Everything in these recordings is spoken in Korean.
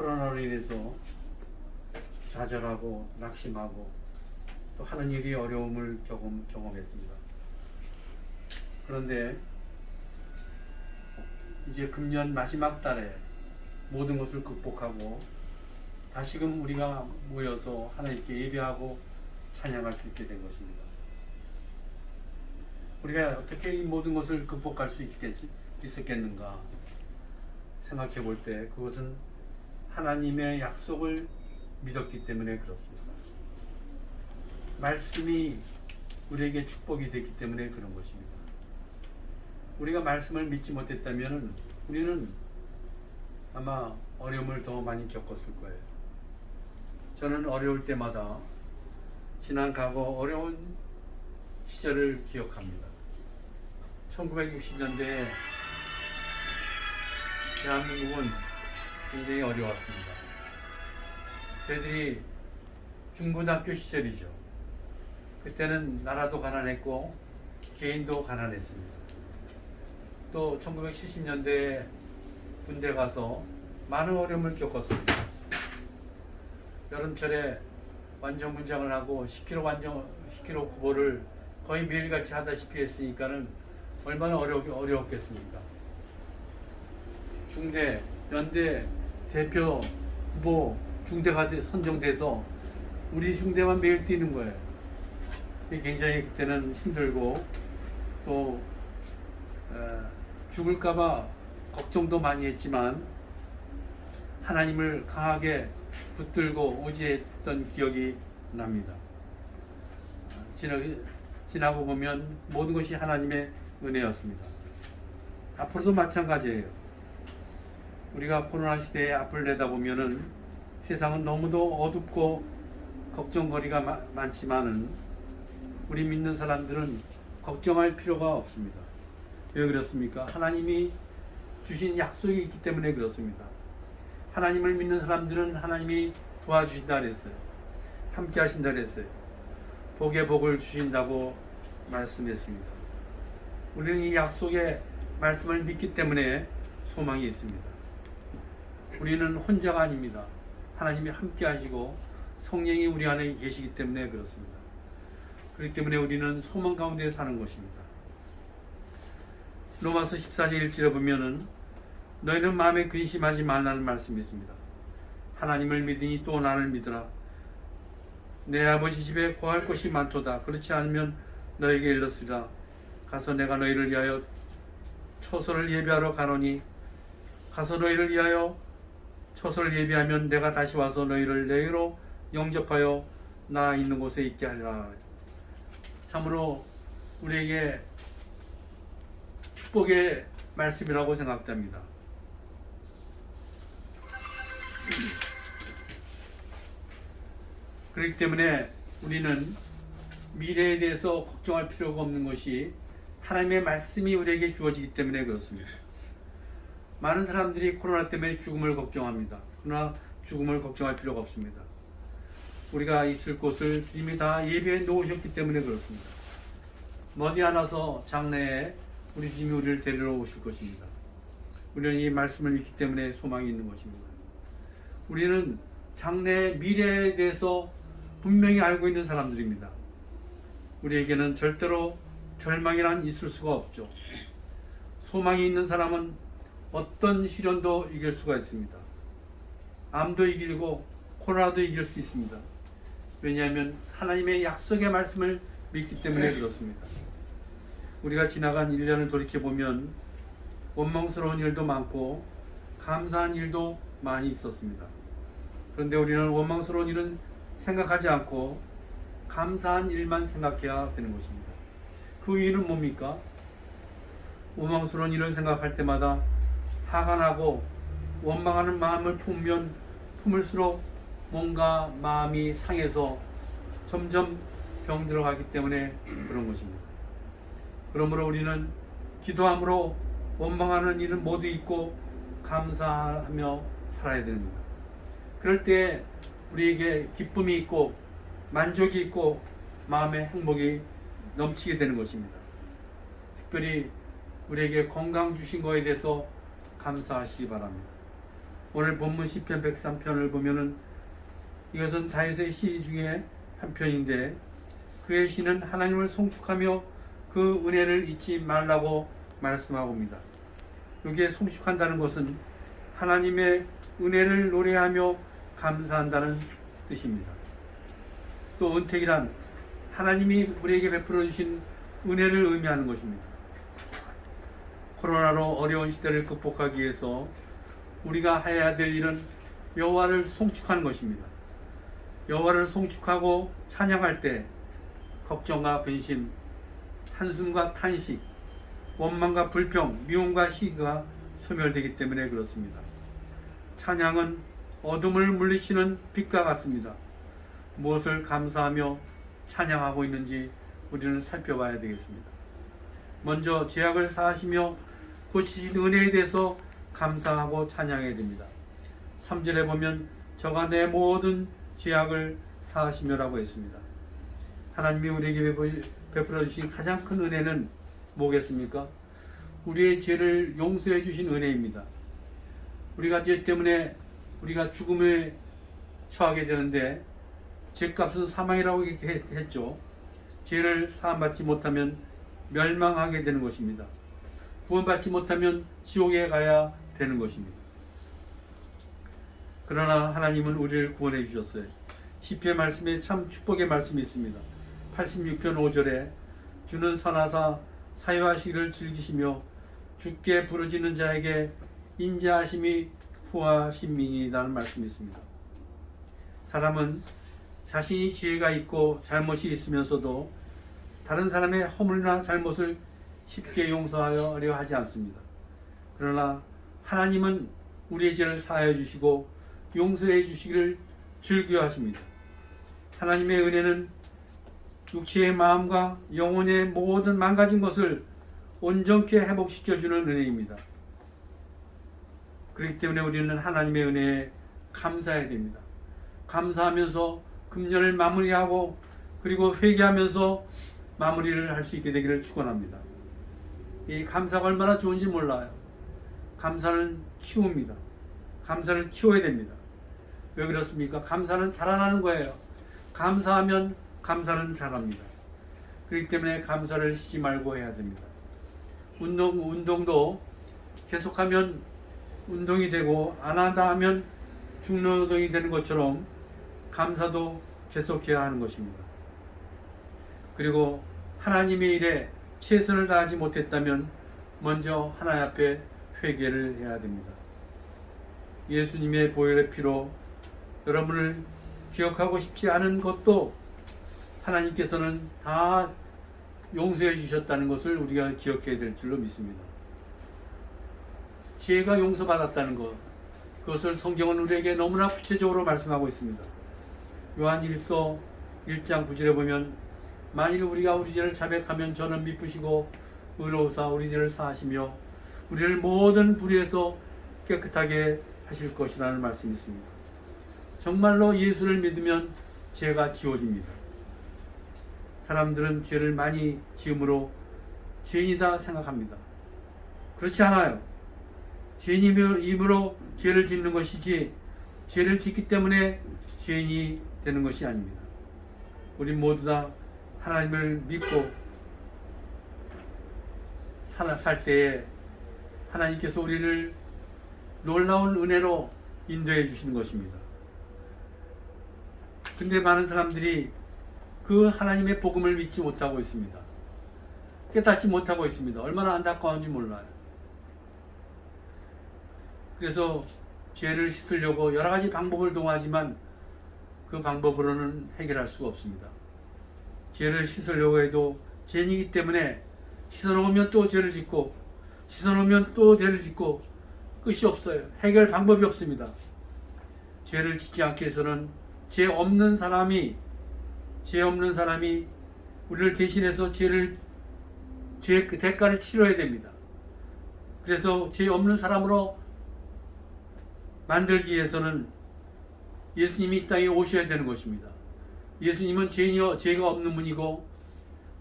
코로나로 인해서 좌절하고 낙심하고 또 하는 일이 어려움을 경험했습니다. 그런데 이제 금년 마지막 달에 모든 것을 극복하고 다시금 우리가 모여서 하나님께 예배하고 찬양할 수 있게 된 것입니다. 우리가 어떻게 이 모든 것을 극복할 수 있었겠는가 생각해 볼 때 그것은 하나님의 약속을 믿었기 때문에 그렇습니다. 말씀이 우리에게 축복이 됐기 때문에 그런 것입니다. 우리가 말씀을 믿지 못했다면 우리는 아마 어려움을 더 많이 겪었을 거예요. 저는 어려울 때마다 지난 과거 어려운 시절을 기억합니다. 1960년대에 대한민국은 굉장히 어려웠습니다. 저희들이 중고등학교 시절이죠. 그때는 나라도 가난했고 개인도 가난했습니다. 또 1970년대에 군대 가서 많은 어려움을 겪었습니다. 여름철에 완전 군장을 하고 10km 구보를 거의 매일같이 하다시피 했으니까는 얼마나 어려웠겠습니까? 중대, 연대, 대표, 후보, 중대가 선정돼서 우리 중대만 매일 뛰는 거예요. 굉장히 그때는 힘들고 또 죽을까봐 걱정도 많이 했지만 하나님을 강하게 붙들고 의지했던 기억이 납니다. 지나고 보면 모든 것이 하나님의 은혜였습니다. 앞으로도 마찬가지예요. 우리가 코로나 시대에 앞을 내다보면은 세상은 너무도 어둡고 걱정거리가 많지만은 우리 믿는 사람들은 걱정할 필요가 없습니다. 왜 그렇습니까? 하나님이 주신 약속이 있기 때문에 그렇습니다. 하나님을 믿는 사람들은 하나님이 도와주신다 그랬어요. 함께 하신다 그랬어요. 복에 복을 주신다고 말씀했습니다. 우리는 이 약속의 말씀을 믿기 때문에 소망이 있습니다. 우리는 혼자가 아닙니다. 하나님이 함께 하시고 성령이 우리 안에 계시기 때문에 그렇습니다. 그렇기 때문에 우리는 소망 가운데 사는 것입니다. 로마서 14장 1절에 보면은 너희는 마음에 근심하지 말라는 말씀이 있습니다. 하나님을 믿으니 또 나를 믿으라. 내 아버지 집에 거할 곳이 많도다. 그렇지 않으면 너에게 일렀으리라. 가서 내가 너희를 위하여 처소를 예비하러 가노니 가서 너희를 위하여 처소를 예비하면 내가 다시 와서 너희를 내게로 영접하여 나 있는 곳에 있게 하리라. 참으로 우리에게 축복의 말씀이라고 생각됩니다. 그렇기 때문에 우리는 미래에 대해서 걱정할 필요가 없는 것이 하나님의 말씀이 우리에게 주어지기 때문에 그렇습니다. 많은 사람들이 코로나 때문에 죽음을 걱정합니다. 그러나 죽음을 걱정할 필요가 없습니다. 우리가 있을 곳을 이미 다 예비해 놓으셨기 때문에 그렇습니다. 머지않아서 장래에 우리 주님이 우리를 데리러 오실 것입니다. 우리는 이 말씀을 믿기 때문에 소망이 있는 것입니다. 우리는 장래의 미래에 대해서 분명히 알고 있는 사람들입니다. 우리에게는 절대로 절망이란 있을 수가 없죠. 소망이 있는 사람은 어떤 시련도 이길 수가 있습니다. 암도 이기고 코로나도 이길 수 있습니다. 왜냐하면 하나님의 약속의 말씀을 믿기 때문에 그렇습니다. 우리가 지나간 1년을 돌이켜보면 원망스러운 일도 많고 감사한 일도 많이 있었습니다. 그런데 우리는 원망스러운 일은 생각하지 않고 감사한 일만 생각해야 되는 것입니다. 그 이유는 뭡니까? 원망스러운 일을 생각할 때마다 화가 나고 원망하는 마음을 품으면 품을수록 뭔가 마음이 상해서 점점 병들어가기 때문에 그런 것입니다. 그러므로 우리는 기도함으로 원망하는 일은 모두 잊고 감사하며 살아야 됩니다. 그럴 때 우리에게 기쁨이 있고 만족이 있고 마음의 행복이 넘치게 되는 것입니다. 특별히 우리에게 건강 주신 것에 대해서 감사하시기 바랍니다. 오늘 본문 시편 103편을 보면은 이것은 다윗의 시 중에 한 편인데 그의 시는 하나님을 송축하며 그 은혜를 잊지 말라고 말씀하고 옵니다. 여기에 송축한다는 것은 하나님의 은혜를 노래하며 감사한다는 뜻입니다. 또 은택이란 하나님이 우리에게 베풀어 주신 은혜를 의미하는 것입니다. 코로나로 어려운 시대를 극복하기 위해서 우리가 해야 될 일은 여호와를 송축하는 것입니다. 여호와를 송축하고 찬양할 때 걱정과 근심, 한숨과 탄식, 원망과 불평, 미움과 시기가 소멸되기 때문에 그렇습니다. 찬양은 어둠을 물리치는 빛과 같습니다. 무엇을 감사하며 찬양하고 있는지 우리는 살펴봐야 되겠습니다. 먼저 죄악을 사하시며 고치신 은혜에 대해서 감사하고 찬양해야 됩니다. 3절에 보면 저가 내 모든 죄악을 사하시며라고 했습니다. 하나님이 우리에게 베풀어 주신 가장 큰 은혜는 뭐겠습니까? 우리의 죄를 용서해 주신 은혜입니다. 우리가 죄 때문에 우리가 죽음에 처하게 되는데 죄값은 사망이라고 했죠. 죄를 사함받지 못하면 멸망하게 되는 것입니다. 구원받지 못하면 지옥에 가야 되는 것입니다. 그러나 하나님은 우리를 구원해 주셨어요. 시편 말씀에 참 축복의 말씀이 있습니다. 86편 5절에 주는 선하사 사유하시기를 즐기시며 주께 부르짖는 자에게 인자하심이 후하심이라는 말씀이 있습니다. 사람은 자신이 지혜가 있고 잘못이 있으면서도 다른 사람의 허물이나 잘못을 쉽게 용서하려 하지 않습니다. 그러나 하나님은 우리의 죄를 사하여 주시고 용서해 주시기를 즐겨하십니다. 하나님의 은혜는 육체의 마음과 영혼의 모든 망가진 것을 온전케 회복시켜주는 은혜입니다. 그렇기 때문에 우리는 하나님의 은혜에 감사해야 됩니다. 감사하면서 금년을 마무리하고 그리고 회개하면서 마무리를 할 수 있게 되기를 축원합니다. 이 감사가 얼마나 좋은지 몰라요. 감사는 키웁니다. 감사를 키워야 됩니다. 왜 그렇습니까? 감사는 자라나는 거예요. 감사하면 감사는 자랍니다. 그렇기 때문에 감사를 쉬지 말고 해야 됩니다. 운동도 계속하면 운동이 되고 안 한다 하면 중노동이 되는 것처럼 감사도 계속해야 하는 것입니다. 그리고 하나님의 일에 최선을 다하지 못했다면 먼저 하나님 앞에 회개를 해야 됩니다. 예수님의 보혈의 피로 여러분을 기억하고 싶지 않은 것도 하나님께서는 다 용서해 주셨다는 것을 우리가 기억해야 될 줄로 믿습니다. 죄가 용서받았다는 것, 그것을 성경은 우리에게 너무나 구체적으로 말씀하고 있습니다. 요한 1서 1장 9절에 보면 만일 우리가 우리 죄를 자백하면 저는 미쁘시고 의로우사 우리 죄를 사하시며 우리를 모든 불의에서 깨끗하게 하실 것이라는 말씀이 있습니다. 정말로 예수를 믿으면 죄가 지워집니다. 사람들은 죄를 많이 지음으로 죄인이다 생각합니다. 그렇지 않아요. 죄인임으로 죄를 짓는 것이지 죄를 짓기 때문에 죄인이 되는 것이 아닙니다. 우리 모두 다 하나님을 믿고 살 때에 하나님께서 우리를 놀라운 은혜로 인도해 주시는 것입니다. 근데 많은 사람들이 그 하나님의 복음을 믿지 못하고 있습니다. 깨닫지 못하고 있습니다. 얼마나 안타까운지 몰라요. 그래서 죄를 씻으려고 여러 가지 방법을 동하지만 그 방법으로는 해결할 수가 없습니다. 죄를 씻으려고 해도 죄인이기 때문에 씻어놓으면 또 죄를 짓고 씻어놓으면 또 죄를 짓고 끝이 없어요. 해결 방법이 없습니다. 죄를 짓지 않기 위해서는 죄 없는 사람이 우리를 대신해서 죄의 그 대가를 치러야 됩니다. 그래서 죄 없는 사람으로 만들기 위해서는 예수님이 이 땅에 오셔야 되는 것입니다. 예수님은 죄가 없는 분이고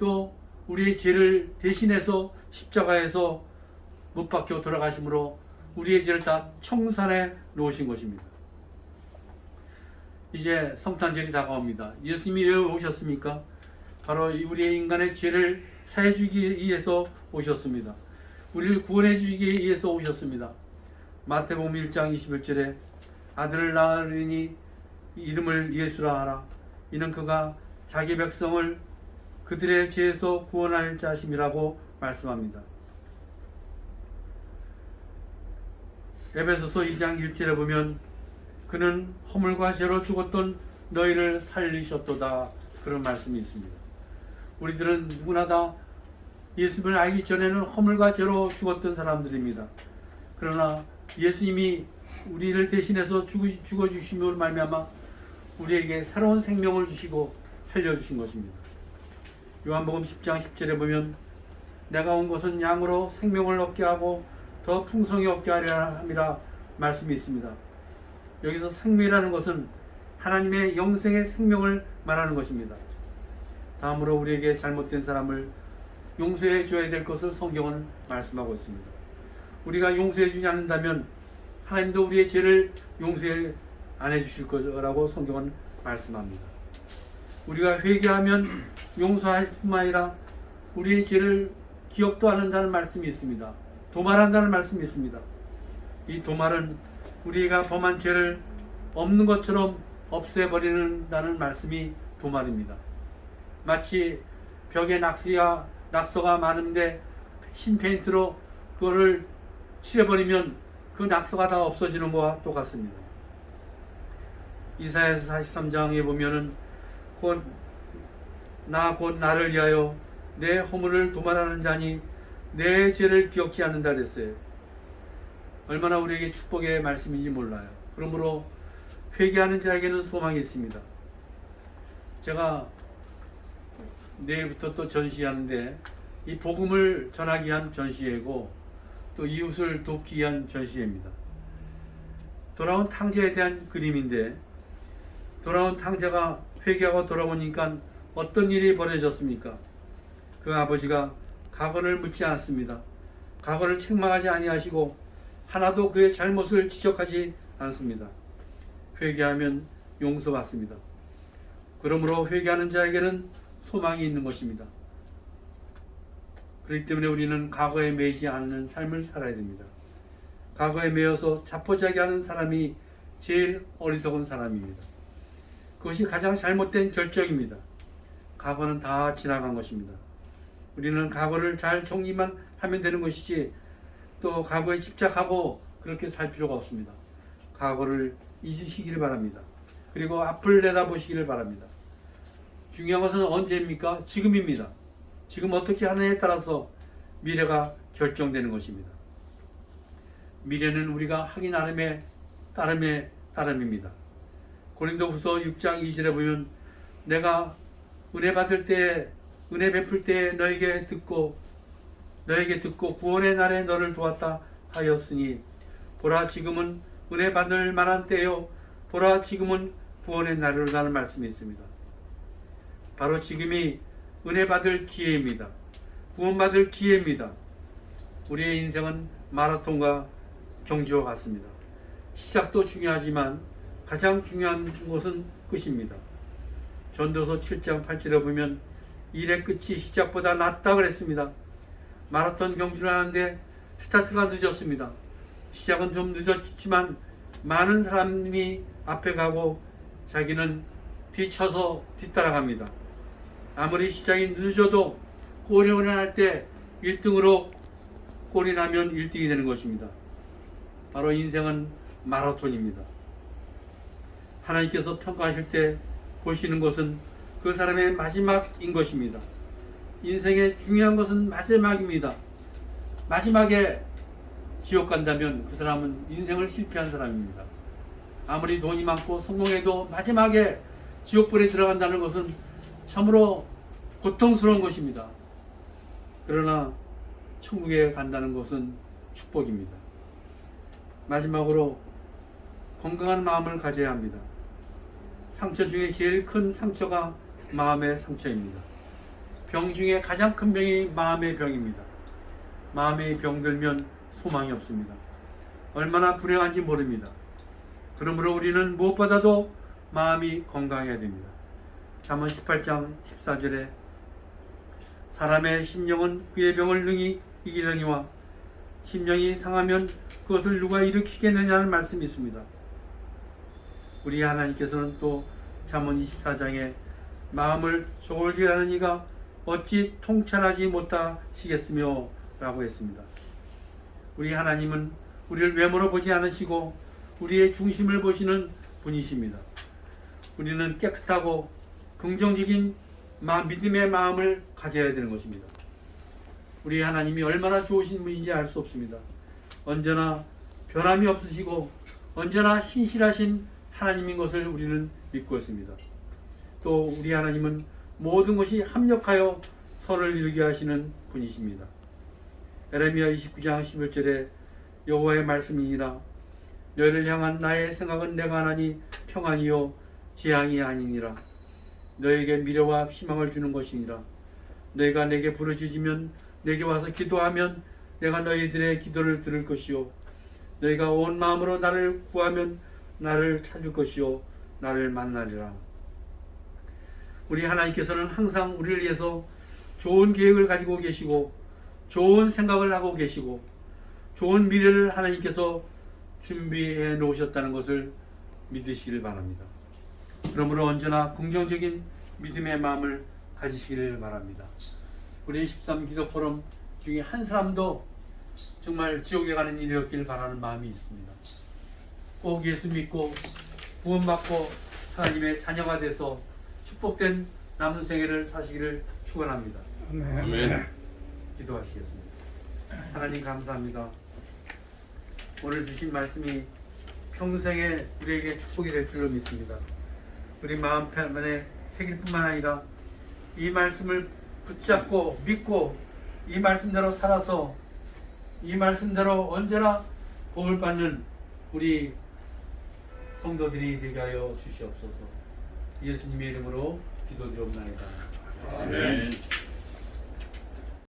또 우리의 죄를 대신해서 십자가에서 못 박혀 돌아가심으로 우리의 죄를 다 청산해 놓으신 것입니다. 이제 성탄절이 다가옵니다. 예수님이 왜 오셨습니까? 바로 우리의 인간의 죄를 사해 주기 위해서 오셨습니다. 우리를 구원해 주기 위해서 오셨습니다. 마태복음 1장 21절에 아들을 낳으리니 이름을 예수라 하라. 이는 그가 자기 백성을 그들의 죄에서 구원할 자심이라고 말씀합니다. 에베소서 2장 1절에 보면 그는 허물과 죄로 죽었던 너희를 살리셨도다, 그런 말씀이 있습니다. 우리들은 누구나 다 예수님을 알기 전에는 허물과 죄로 죽었던 사람들입니다. 그러나 예수님이 우리를 대신해서 죽어주심으로 말미암아 우리에게 새로운 생명을 주시고 살려주신 것입니다. 요한복음 10장 10절에 보면 내가 온 것은 양으로 생명을 얻게 하고 더 풍성히 얻게 하려 함이라 말씀이 있습니다. 여기서 생명이라는 것은 하나님의 영생의 생명을 말하는 것입니다. 다음으로 우리에게 잘못된 사람을 용서해 줘야 될 것을 성경은 말씀하고 있습니다. 우리가 용서해 주지 않는다면 하나님도 우리의 죄를 용서해 안 해주실 거라고 성경은 말씀합니다. 우리가 회개하면 용서할 뿐만 아니라 우리의 죄를 기억도 안 한다는 말씀이 있습니다. 도말한다는 말씀이 있습니다. 이 도말은 우리가 범한 죄를 없는 것처럼 없애버리는다는 말씀이 도말입니다. 마치 벽에 낙서가 많은데 흰 페인트로 그거를 칠해버리면 그 낙서가 다 없어지는 것과 똑같습니다. 이사야서 43장에 보면은 곧 나를 위하여 내 허물을 도말하는 자니 내 죄를 기억지 않는다 그랬어요. 얼마나 우리에게 축복의 말씀인지 몰라요. 그러므로 회개하는 자에게는 소망이 있습니다. 제가 내일부터 또 전시하는데 이 복음을 전하기 위한 전시회고 또 이웃을 돕기 위한 전시회입니다. 돌아온 탕자에 대한 그림인데 돌아온 탕자가 회개하고 돌아오니까 어떤 일이 벌어졌습니까? 그 아버지가 과거를 묻지 않습니다. 과거를 책망하지 아니하시고 하나도 그의 잘못을 지적하지 않습니다. 회개하면 용서받습니다. 그러므로 회개하는 자에게는 소망이 있는 것입니다. 그렇기 때문에 우리는 과거에 매이지 않는 삶을 살아야 됩니다. 과거에 매여서 자포자기하는 사람이 제일 어리석은 사람입니다. 그것이 가장 잘못된 결정입니다. 과거는 다 지나간 것입니다. 우리는 과거를 잘 정리만 하면 되는 것이지 또 과거에 집착하고 그렇게 살 필요가 없습니다. 과거를 잊으시기를 바랍니다. 그리고 앞을 내다보시기를 바랍니다. 중요한 것은 언제입니까? 지금입니다. 지금 어떻게 하느냐에 따라서 미래가 결정되는 것입니다. 미래는 우리가 하기 나름의 따름입니다. 고린도후서 6장 2절에 보면 내가 은혜 받을 때 은혜 베풀 때 너에게 듣고 구원의 날에 너를 도왔다 하였으니 보라 지금은 은혜 받을 만한 때요 보라 지금은 구원의 날이라는 말씀이 있습니다. 바로 지금이 은혜 받을 기회입니다. 구원받을 기회입니다. 우리의 인생은 마라톤과 경주와 같습니다. 시작도 중요하지만 가장 중요한 것은 끝입니다. 전도서 7장 8절에 보면 일의 끝이 시작보다 낫다 그랬습니다. 마라톤 경주를 하는데 스타트가 늦었습니다. 시작은 좀 늦었지만 많은 사람이 앞에 가고 자기는 뒤쳐서 뒤따라갑니다. 아무리 시작이 늦어도 골인을 할 때 1등으로 골인하면 1등이 되는 것입니다. 바로 인생은 마라톤입니다. 하나님께서 평가하실 때 보시는 것은 그 사람의 마지막인 것입니다. 인생의 중요한 것은 마지막입니다. 마지막에 지옥 간다면 그 사람은 인생을 실패한 사람입니다. 아무리 돈이 많고 성공해도 마지막에 지옥불에 들어간다는 것은 참으로 고통스러운 것입니다. 그러나 천국에 간다는 것은 축복입니다. 마지막으로 건강한 마음을 가져야 합니다. 상처 중에 제일 큰 상처가 마음의 상처입니다. 병 중에 가장 큰 병이 마음의 병입니다. 마음의 병 들면 소망이 없습니다. 얼마나 불행한지 모릅니다. 그러므로 우리는 무엇보다도 마음이 건강해야 됩니다. 잠언 18장 14절에 사람의 심령은 그의 병을 능히 이기려니와 심령이 상하면 그것을 누가 일으키겠느냐는 말씀이 있습니다. 우리 하나님께서는 또 잠언 24장에 마음을 저울질하는 이가 어찌 통찰하지 못하시겠으며 라고 했습니다. 우리 하나님은 우리를 외모로 보지 않으시고 우리의 중심을 보시는 분이십니다. 우리는 깨끗하고 긍정적인 믿음의 마음을 가져야 되는 것입니다. 우리 하나님이 얼마나 좋으신 분인지 알 수 없습니다. 언제나 변함이 없으시고 언제나 신실하신 하나님인 것을 우리는 믿고 있습니다. 또 우리 하나님은 모든 것이 합력하여 선을 이루게 하시는 분이십니다. 에레미야 29장 11절에 여호와의 말씀이니라 너희를 향한 나의 생각은 내가 하나니 평안이요 재앙이 아니니라. 너에게 미래와 희망을 주는 것이니라. 너희가 내게 부르짖으면 내게 와서 기도하면 내가 너희들의 기도를 들을 것이요 너희가 온 마음으로 나를 구하면 나를 찾을 것이요 나를 만나리라. 우리 하나님께서는 항상 우리를 위해서 좋은 계획을 가지고 계시고 좋은 생각을 하고 계시고 좋은 미래를 하나님께서 준비해 놓으셨다는 것을 믿으시길 바랍니다. 그러므로 언제나 긍정적인 믿음의 마음을 가지시기를 바랍니다. 우리 13 기도 포럼 중에 한 사람도 정말 지옥에 가는 일이 없길 바라는 마음이 있습니다. 꼭 예수 믿고 구원받고 하나님의 자녀가 돼서 축복된 남은 생애를 사시기를 축원합니다. 아멘. 기도하시겠습니다. 하나님 감사합니다. 오늘 주신 말씀이 평생에 우리에게 축복이 될 줄로 믿습니다. 우리 마음 편안에 새길 뿐만 아니라 이 말씀을 붙잡고 믿고 이 말씀대로 살아서 이 말씀대로 언제나 복을 받는 우리 성도들이 되게 하여 주시옵소서. 예수님의 이름으로 기도드리옵나이다. 아멘.